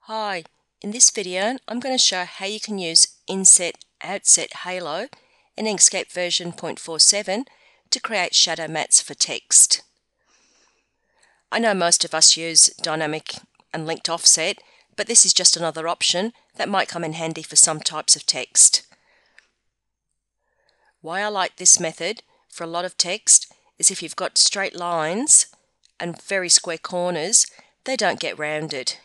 Hi, in this video I'm going to show how you can use Inset Outset Halo in Inkscape version 0.47 to create shadow mats for text. I know most of us use dynamic and linked offset, but this is just another option that might come in handy for some types of text. Why I like this method for a lot of text is if you've got straight lines and very square corners, they don't get rounded.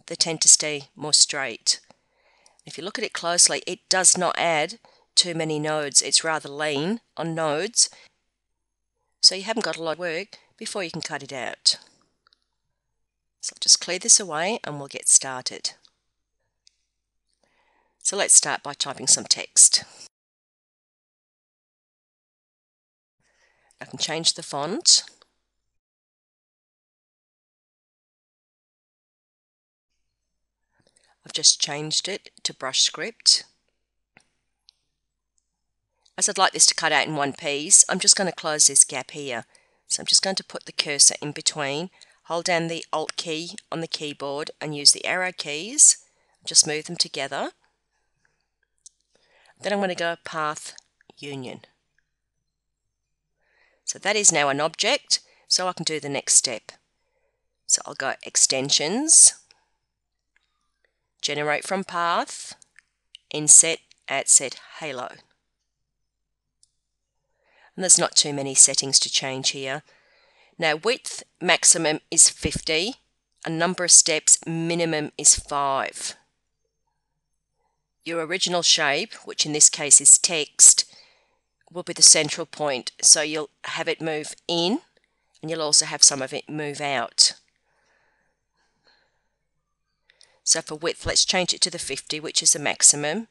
They tend to stay more straight. If you look at it closely, it does not add too many nodes. It's rather lean on nodes, so you haven't got a lot of work before you can cut it out. So I'll just clear this away and we'll get started. So let's start by typing some text. I can change the font. I've just changed it to brush script. As I'd like this to cut out in one piece, I'm just going to close this gap here. So I'm just going to put the cursor in between, hold down the Alt key on the keyboard and use the arrow keys. Just move them together. Then I'm going to go Path Union. So that is now an object, so I can do the next step. So I'll go Extensions, Generate from Path, Inset, Outset, Halo. And there's not too many settings to change here. Now width maximum is 50, and number of steps minimum is 5. Your original shape, which in this case is text, will be the central point, so you'll have it move in and you'll also have some of it move out. So for width, let's change it to the 50, which is the maximum.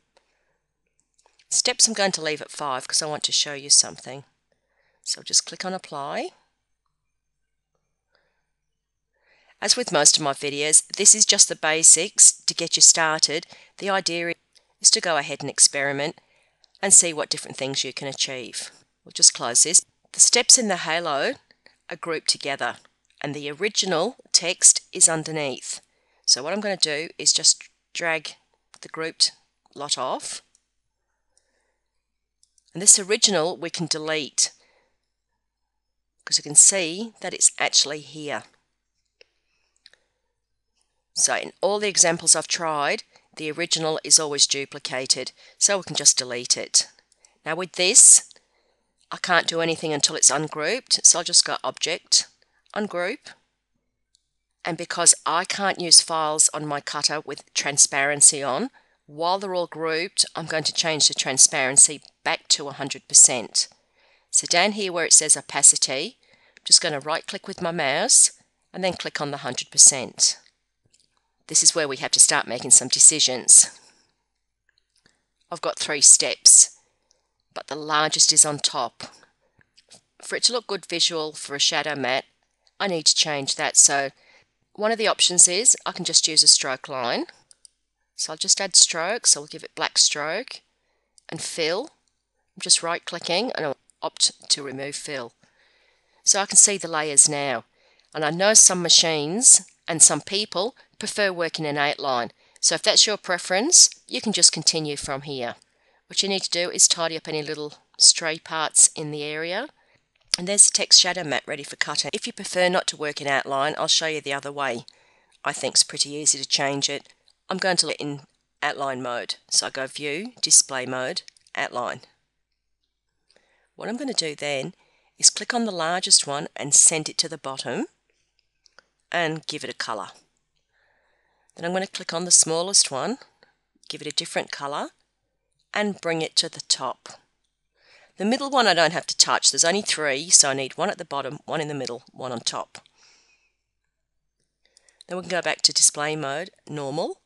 Steps I'm going to leave at 5 because I want to show you something. So I'll just click on Apply. As with most of my videos, this is just the basics to get you started. The idea is to go ahead and experiment and see what different things you can achieve. We'll just close this. The steps in the halo are grouped together and the original text is underneath. So what I'm going to do is just drag the grouped lot off. And this original we can delete because you can see that it's actually here. So in all the examples I've tried, the original is always duplicated, so we can just delete it. Now with this, I can't do anything until it's ungrouped, so I'll just go Object, Ungroup. And because I can't use files on my cutter with transparency on, while they're all grouped, I'm going to change the transparency back to 100%. So down here where it says opacity, I'm just going to right click with my mouse and then click on the 100%. This is where we have to start making some decisions. I've got 3 steps, but the largest is on top. For it to look good visual for a shadow mat, I need to change that. So one of the options is I can just use a stroke line. So I'll just add stroke, so I'll give it black stroke and fill. I'm just right clicking and I'll opt to remove fill. So I can see the layers now. And I know some machines and some people prefer working in outline. So if that's your preference, you can just continue from here. What you need to do is tidy up any little stray parts in the area. And there's the text shadow mat ready for cutting. If you prefer not to work in outline, I'll show you the other way. I think it's pretty easy to change it. I'm going to let in outline mode. So I go View, Display Mode, Outline. What I'm going to do then is click on the largest one and send it to the bottom and give it a colour. Then I'm going to click on the smallest one, give it a different colour and bring it to the top. The middle one I don't have to touch. There's only 3, so I need one at the bottom, one in the middle, one on top. Then we can go back to display mode, normal.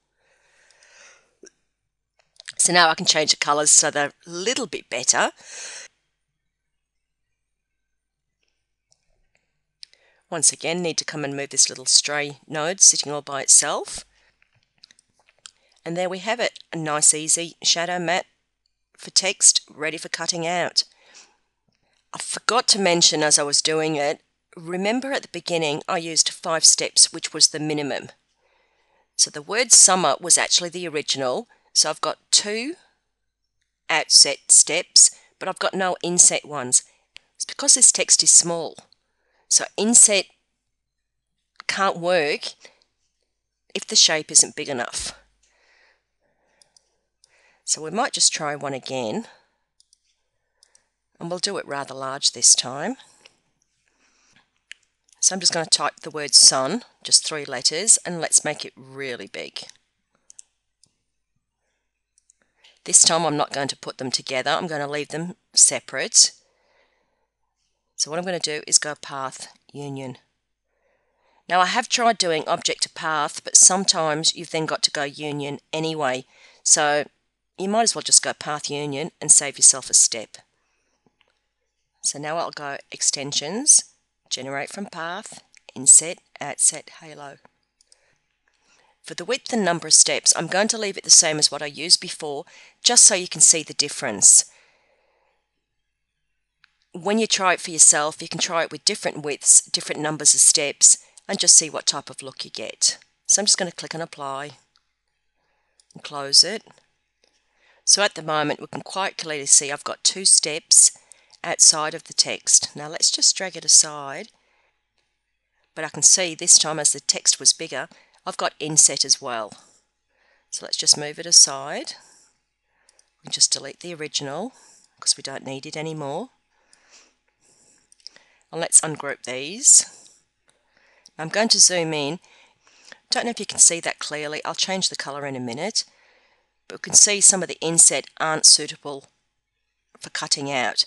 So now I can change the colours so they're a little bit better. Once again, need to come and move this little stray node sitting all by itself. And there we have it, a nice easy shadow mat for text ready for cutting out. I forgot to mention as I was doing it, remember at the beginning I used 5 steps, which was the minimum. So So the word summer was actually the original. So I've got 2 outset steps, but I've got no inset ones. It's because this text is small. So inset can't work if the shape isn't big enough. So we might just try one again, and we'll do it rather large this time. So I'm just going to type the word sun, just 3 letters, and let's make it really big. This time I'm not going to put them together, I'm going to leave them separate. So what I'm going to do is go path union. Now I have tried doing object to path, but sometimes you've then got to go union anyway. So you might as well just go path union and save yourself a step. So now I'll go extensions, generate from path, inset, outset, halo. For the width and number of steps, I'm going to leave it the same as what I used before, just so you can see the difference. When you try it for yourself, you can try it with different widths, different numbers of steps, and just see what type of look you get. So I'm just going to click on apply and close it. So at the moment we can quite clearly see I've got 2 steps outside of the text. Now let's just drag it aside, but I can see this time as the text was bigger I've got inset as well. So let's just move it aside. We can just delete the original because we don't need it anymore. And let's ungroup these. I'm going to zoom in. Don't know if you can see that clearly. I'll change the colour in a minute. But we can see some of the inset aren't suitable for cutting out.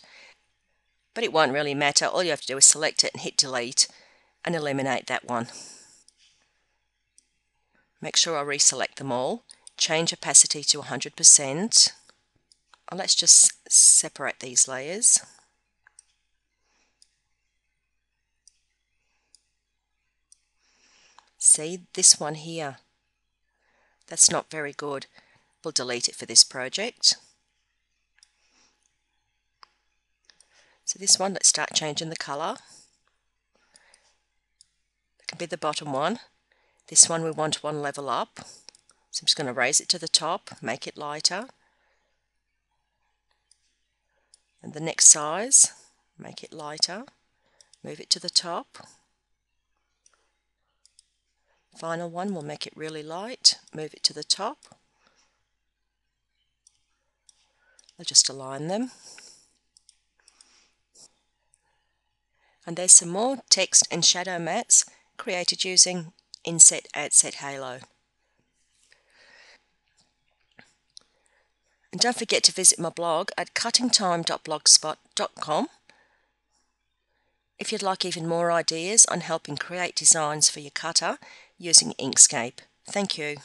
But it won't really matter. All you have to do is select it and hit delete and eliminate that one. Make sure I reselect them all. Change opacity to 100%. And let's just separate these layers. See this one here? That's not very good. We'll delete it for this project. So this one, let's start changing the colour. It can be the bottom one. This one we want one level up. So I'm just going to raise it to the top, make it lighter. And the next size, make it lighter, move it to the top. Final one, we'll make it really light, move it to the top. I'll just align them. And there's some more text and shadow mats created using Inset, Outset, Halo. And don't forget to visit my blog at cuttingtime.blogspot.com if you'd like even more ideas on helping create designs for your cutter using Inkscape. Thank you.